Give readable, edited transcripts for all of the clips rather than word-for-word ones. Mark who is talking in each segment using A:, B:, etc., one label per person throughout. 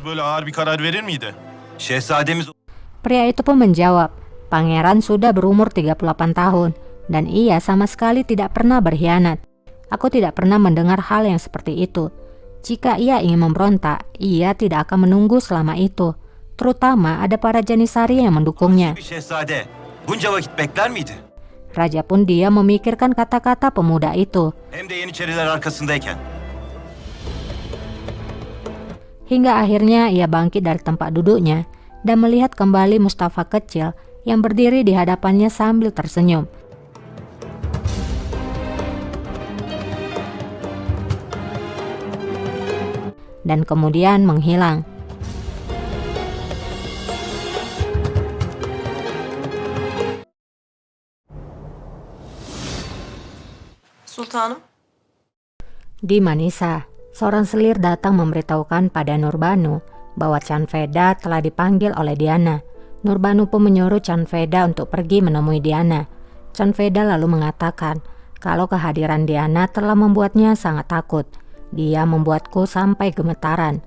A: böyle ağır bir karar verir miydi?
B: Şehzademiz
C: Pria itu pun menjawab, pangeran sudah berumur 38 tahun dan ia sama sekali tidak pernah berkhianat. Aku tidak pernah mendengar hal yang seperti itu. Jika ia ingin memberontak, ia tidak akan menunggu selama itu. Terutama ada para Janissary yang mendukungnya.
B: bir şehzade bunca vakit bekler miydi?
C: Raja pun dia memikirkan kata-kata pemuda itu.
B: Hem de Yeniçeriler arkasındayken.
C: Hingga akhirnya ia bangkit dari tempat duduknya dan melihat kembali Mustafa kecil yang berdiri di hadapannya sambil tersenyum. Dan kemudian menghilang.
D: Sultanım.
C: Di Manisa, seorang selir datang memberitahukan pada Nurbanu bahwa Canveda telah dipanggil oleh Diana. Nurbanu pun menyuruh Canveda untuk pergi menemui Diana. Canveda lalu mengatakan kalau kehadiran Diana telah membuatnya sangat takut. Dia membuatku sampai gemetaran.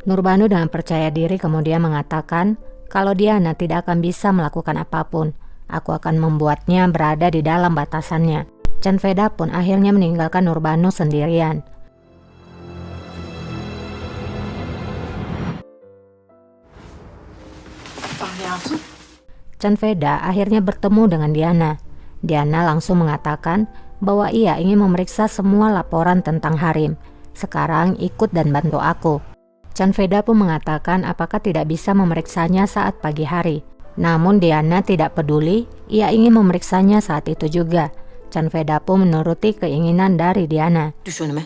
C: Nurbanu dengan percaya diri kemudian mengatakan kalau Diana tidak akan bisa melakukan apapun. Aku akan membuatnya berada di dalam batasannya. Canveda pun akhirnya meninggalkan Nurbanu sendirian. Canveda akhirnya bertemu dengan Diana. Diana langsung mengatakan bahwa ia ingin memeriksa semua laporan tentang Harim. Sekarang ikut dan bantu aku. Canveda pun mengatakan apakah tidak bisa memeriksanya saat pagi hari. Namun Diana tidak peduli, ia ingin memeriksanya saat itu juga. Canveda pun menuruti keinginan dari Diana.
D: Düş önüme.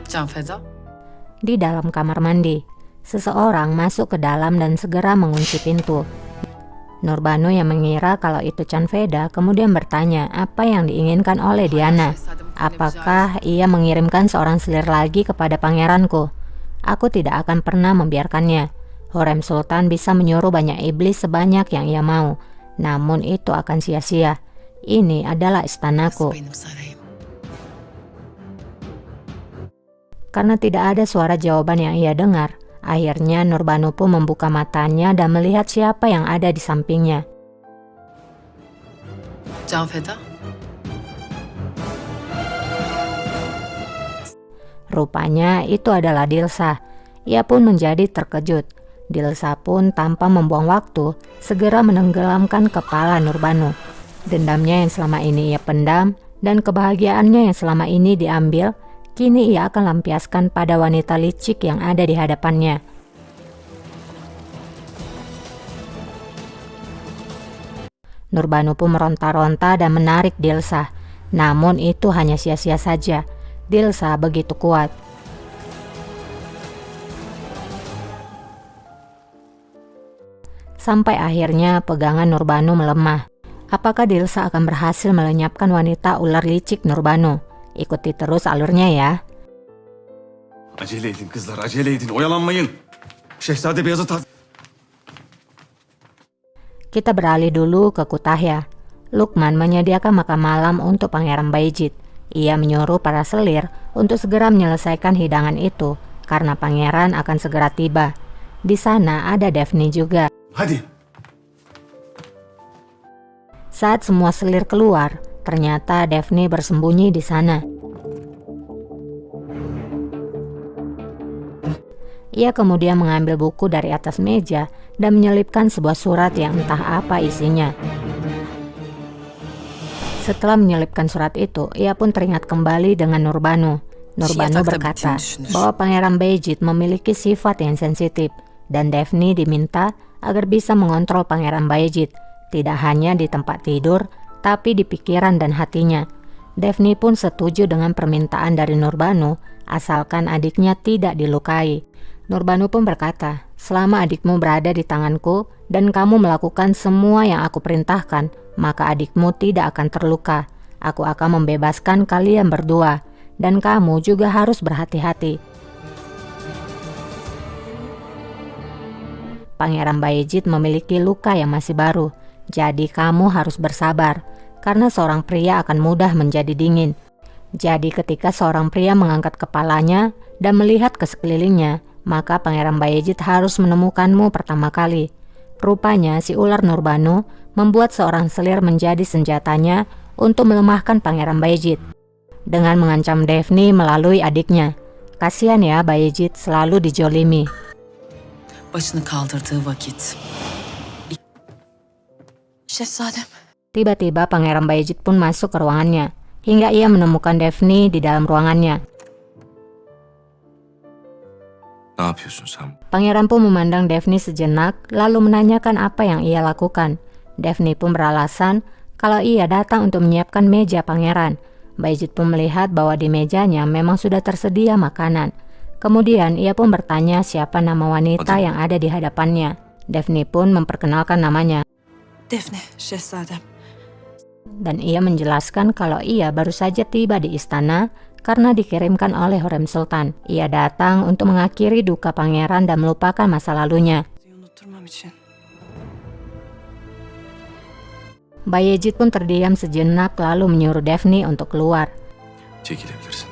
D: Canfeda.
C: Di dalam kamar mandi, seseorang masuk ke dalam dan segera mengunci pintu. Nurbanu yang mengira kalau itu Canveda kemudian bertanya apa yang diinginkan oleh Diana. Apakah ia mengirimkan seorang selir lagi kepada pangeranku? Aku tidak akan pernah membiarkannya. Hurrem Sultan bisa menyuruh banyak iblis sebanyak yang ia mau, namun itu akan sia-sia. Ini adalah istanaku. Karena tidak ada suara jawaban yang ia dengar, akhirnya Nurbanu pun membuka matanya dan melihat siapa yang ada di sampingnya.
D: Canfeda.
C: Rupanya itu adalah Dilsa. Ia pun menjadi terkejut. Dilsa pun tanpa membuang waktu segera menenggelamkan kepala Nurbanu. Dendamnya yang selama ini ia pendam dan kebahagiaannya yang selama ini diambil, kini ia akan lampiaskan pada wanita licik yang ada di hadapannya. Nurbanu pun meronta-ronta dan menarik Dilsa. Namun itu hanya sia-sia saja. Dilsa begitu kuat. Sampai akhirnya pegangan Nurbanu melemah. Apakah Dilsa akan berhasil melenyapkan wanita ular licik Nurbanu? Ikuti terus alurnya ya.
A: Acele edin kızlar, acele edin. Oyalanmayın. Şehzade Beyazıt
C: Kita beralih dulu ke Kutahya. Lukman menyediakan makan malam untuk Pangeran Bayezid. Ia menyuruh para selir untuk segera menyelesaikan hidangan itu karena pangeran akan segera tiba. Di sana ada Daphne juga.
A: Hadi.
C: Saat semua selir keluar, ternyata Daphne bersembunyi di sana. Ia kemudian mengambil buku dari atas meja dan menyelipkan sebuah surat yang entah apa isinya. Setelah menyelipkan surat itu, ia pun teringat kembali dengan Nurbanu. Nurbanu berkata bahwa Pangeran Bayezid memiliki sifat yang sensitif dan Daphne diminta agar bisa mengontrol Pangeran Bayezid, tidak hanya di tempat tidur, tapi di pikiran dan hatinya. Daphne pun setuju dengan permintaan dari Nurbanu, asalkan adiknya tidak dilukai. Nurbanu pun berkata, selama adikmu berada di tanganku dan kamu melakukan semua yang aku perintahkan, maka adikmu tidak akan terluka. Aku akan membebaskan kalian berdua, dan kamu juga harus berhati-hati. Pangeran Bayezid memiliki luka yang masih baru, jadi kamu harus bersabar, karena seorang pria akan mudah menjadi dingin. Jadi ketika seorang pria mengangkat kepalanya dan melihat ke sekelilingnya, maka Pangeran Bayezid harus menemukanmu pertama kali. Rupanya si ular Nurbanu membuat seorang selir menjadi senjatanya untuk melemahkan Pangeran Bayezid dengan mengancam Daphne melalui adiknya. Kasihan ya, Bayezid selalu dijolimi.
D: Başını kaldırdığı vakit. Şehzadem.
C: Tiba-tiba Pangeran Bayezid pun masuk ke ruangannya, hingga ia menemukan Daphne di dalam ruangannya.
E: Ne yapıyorsun sen?
C: Pangeran pun memandang Daphne sejenak, lalu menanyakan apa yang ia lakukan. Daphne pun beralasan kalau ia datang untuk menyiapkan meja pangeran. Bayezid pun melihat bahwa di mejanya memang sudah tersedia makanan. Kemudian ia pun bertanya siapa nama wanita yang ada di hadapannya. Daphne pun memperkenalkan namanya.
D: Defne, Şehzadem.
C: Dan ia menjelaskan kalau ia baru saja tiba di istana karena dikirimkan oleh Hürrem Sultan. Ia datang untuk mengakhiri duka pangeran dan melupakan masa lalunya.
D: Unutturmam için.
C: Bayezid pun terdiam sejenak lalu menyuruh Daphne untuk keluar.
E: Çekilebilirsin.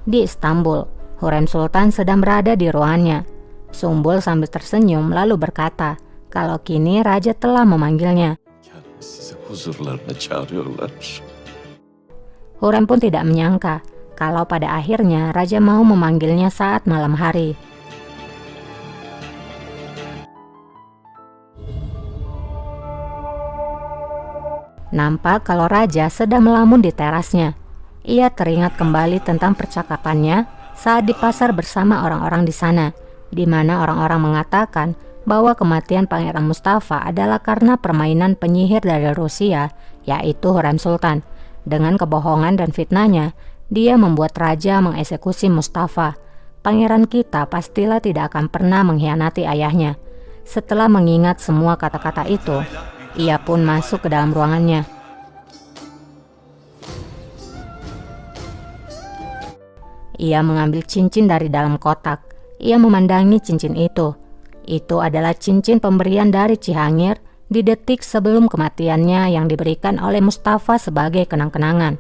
C: Di Istanbul, Hürrem Sultan sedang berada di ruangannya. Sumbul sambil tersenyum lalu berkata kalau kini raja telah memanggilnya.
E: Sizi huzurlarına çağırıyorlar.
C: Hürrem pun tidak menyangka kalau pada akhirnya raja mau memanggilnya saat malam hari. Nampak kalau raja sedang melamun di terasnya. Ia teringat kembali tentang percakapannya saat di pasar bersama orang-orang di sana, di mana orang-orang mengatakan bahwa kematian Pangeran Mustafa adalah karena permainan penyihir dari Rusia, yaitu Hürrem Sultan. Dengan kebohongan dan fitnahnya, dia membuat raja mengeksekusi Mustafa. Pangeran kita pastilah tidak akan pernah mengkhianati ayahnya. Setelah mengingat semua kata-kata itu, ia pun masuk ke dalam ruangannya. Ia mengambil cincin dari dalam kotak. Ia memandangi cincin itu. Itu adalah cincin pemberian dari Cihangir di detik sebelum kematiannya yang diberikan oleh Mustafa sebagai kenang-kenangan.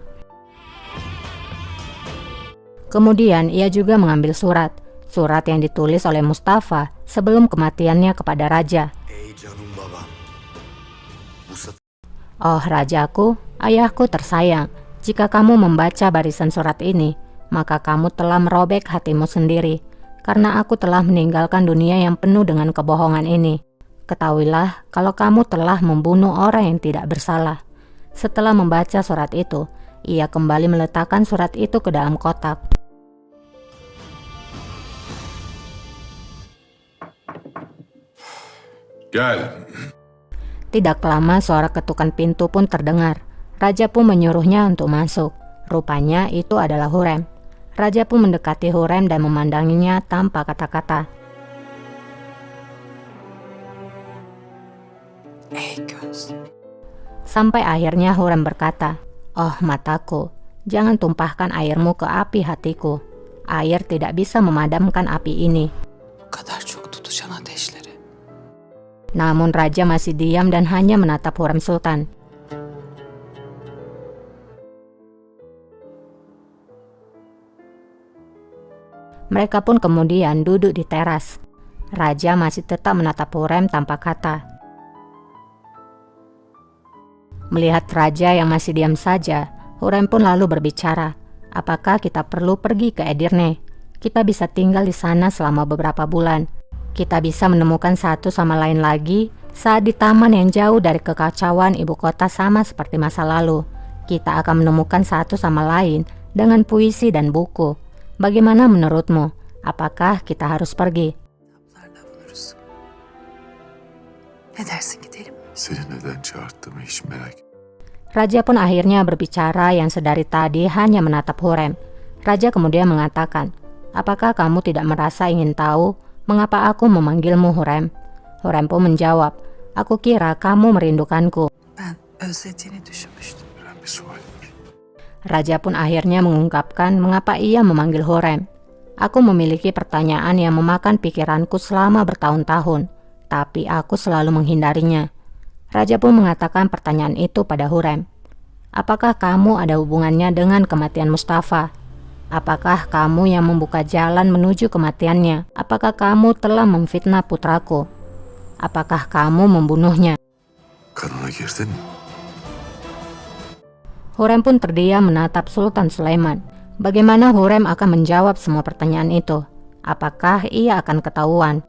C: Kemudian ia juga mengambil surat yang ditulis oleh Mustafa sebelum kematiannya kepada raja. Oh rajaku, ayahku tersayang, jika kamu membaca barisan surat ini, maka kamu telah merobek hatimu sendiri, karena aku telah meninggalkan dunia yang penuh dengan kebohongan ini. Ketahuilah kalau kamu telah membunuh orang yang tidak bersalah. Setelah membaca surat itu, ia kembali meletakkan surat itu ke dalam kotak.
E: Gel.
C: Tidak lama suara ketukan pintu pun terdengar. Raja pun menyuruhnya untuk masuk. Rupanya itu adalah Hürrem. Raja pun mendekati Hürrem dan memandanginya tanpa kata-kata. Sampai akhirnya Hürrem berkata, "Oh mataku, jangan tumpahkan airmu ke api hatiku. Air tidak bisa memadamkan api ini." Namun raja masih diam dan hanya menatap Hürrem Sultan. Mereka pun kemudian duduk di teras. Raja masih tetap menatap Hürrem tanpa kata. Melihat raja yang masih diam saja, Hürrem pun lalu berbicara, "Apakah kita perlu pergi ke Edirne? Kita bisa tinggal di sana selama beberapa bulan. Kita bisa menemukan satu sama lain lagi saat di taman yang jauh dari kekacauan ibu kota sama seperti masa lalu. Kita akan menemukan satu sama lain dengan puisi dan buku. Bagaimana menurutmu? Apakah kita harus pergi?"
E: Seni neden çağırttığımı hiç merak etme.
C: Raja pun akhirnya berbicara yang sedari tadi hanya menatap Hürrem. Raja kemudian mengatakan, "Apakah kamu tidak merasa ingin tahu mengapa aku memanggilmu Hürrem?" Hürrem pun menjawab, "Aku kira kamu merindukanku." Raja pun akhirnya mengungkapkan mengapa ia memanggil Hürrem. "Aku memiliki pertanyaan yang memakan pikiranku selama bertahun-tahun, tapi aku selalu menghindarinya." Raja pun mengatakan pertanyaan itu pada Hurrem. Apakah kamu ada hubungannya dengan kematian Mustafa? Apakah kamu yang membuka jalan menuju kematiannya? Apakah kamu telah memfitnah putraku? Apakah kamu membunuhnya?
E: Kanına girdin mi?
C: Hurrem pun terdiam menatap Sultan Sulaiman. Bagaimana Hurrem akan menjawab semua pertanyaan itu? Apakah ia akan ketahuan?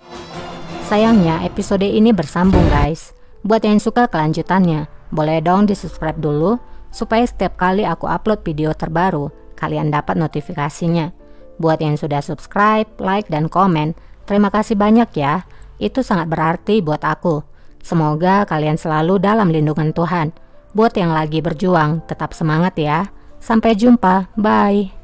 C: Sayangnya episode ini bersambung guys. Buat yang suka kelanjutannya, boleh dong di-subscribe dulu supaya setiap kali aku upload video terbaru, kalian dapat notifikasinya. Buat yang sudah subscribe, like, dan komen, terima kasih banyak ya. Itu sangat berarti buat aku. Semoga kalian selalu dalam lindungan Tuhan. Buat yang lagi berjuang, tetap semangat ya. Sampai jumpa, bye.